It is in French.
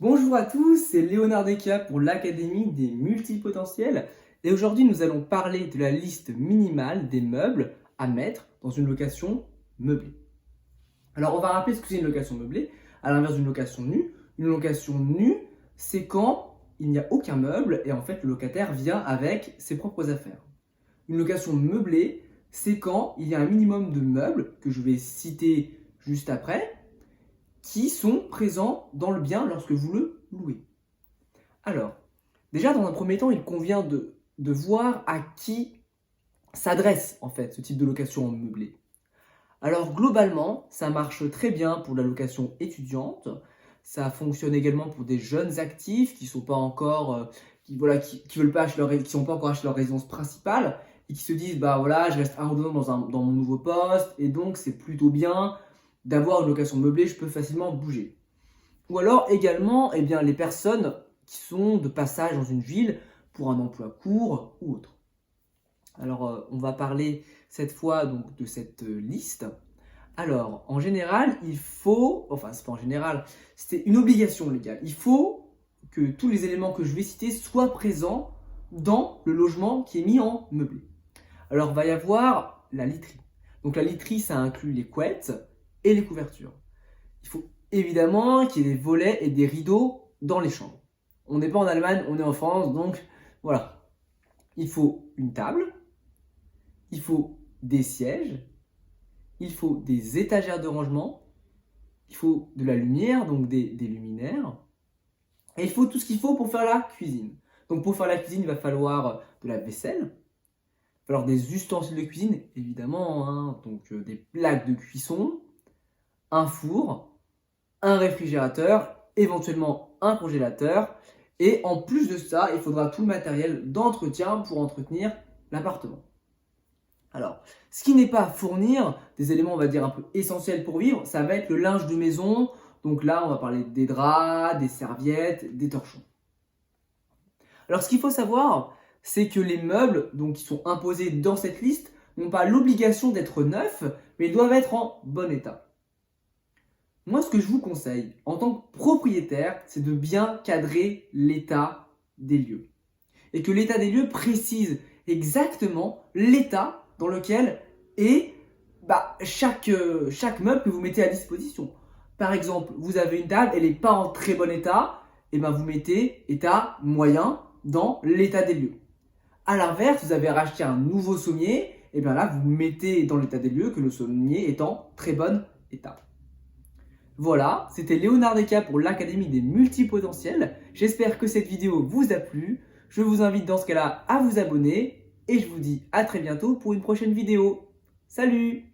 Bonjour à tous, c'est Léonard Desca pour l'Académie des multipotentiels et aujourd'hui nous allons parler de la liste minimale des meubles à mettre dans une location meublée. Alors on va rappeler ce que c'est une location meublée, à l'inverse d'une location nue. Une location nue, c'est quand il n'y a aucun meuble et en fait le locataire vient avec ses propres affaires. Une location meublée, c'est quand il y a un minimum de meubles, que je vais citer juste après, qui sont présents dans le bien lorsque vous le louez. Alors, déjà dans un premier temps, il convient de voir à qui s'adresse en fait ce type de location meublée. Alors globalement, ça marche très bien pour la location étudiante, ça fonctionne également pour des jeunes actifs qui sont pas encore, qui veulent pas acheter qui sont pas encore acheté leur résidence principale et qui se disent bah voilà, je reste 1 ou 2 ans dans mon nouveau poste et donc c'est plutôt bien d'avoir une location meublée, je peux facilement bouger. Ou alors également les personnes qui sont de passage dans une ville pour un emploi court ou autre. Alors on va parler cette fois donc de cette liste. Alors en général, il faut, enfin c'est pas en général, c'est une obligation légale. Il faut que tous les éléments que je vais citer soient présents dans le logement qui est mis en meublé. Alors il va y avoir la literie. Donc la literie, ça inclut les couettes et les couvertures. Il faut évidemment qu'il y ait des volets et des rideaux dans les chambres. On n'est pas en Allemagne, on est en France, donc voilà. Il faut une table, il faut des sièges, il faut des étagères de rangement, il faut de la lumière, donc des luminaires, et il faut tout ce qu'il faut pour faire la cuisine. Donc pour faire la cuisine, il va falloir de la vaisselle, il va falloir des ustensiles de cuisine, évidemment, hein, donc des plaques de cuisson, un four, un réfrigérateur, éventuellement un congélateur, et en plus de ça, il faudra tout le matériel d'entretien pour entretenir l'appartement. Alors, ce qui n'est pas à fournir, des éléments on va dire un peu essentiels pour vivre, ça va être le linge de maison. Donc là, on va parler des draps, des serviettes, des torchons. Alors ce qu'il faut savoir, c'est que les meubles donc, qui sont imposés dans cette liste n'ont pas l'obligation d'être neufs, mais ils doivent être en bon état. Moi, ce que je vous conseille en tant que propriétaire, c'est de bien cadrer l'état des lieux. Et que l'état des lieux précise exactement l'état dans lequel est chaque meuble que vous mettez à disposition. Par exemple, vous avez une table, elle n'est pas en très bon état, et vous mettez état moyen dans l'état des lieux. A l'inverse, vous avez racheté un nouveau sommier, et là, vous mettez dans l'état des lieux que le sommier est en très bon état. Voilà, c'était Léonard Desca pour l'Académie des multipotentiels. J'espère que cette vidéo vous a plu. Je vous invite dans ce cas-là à vous abonner et je vous dis à très bientôt pour une prochaine vidéo. Salut!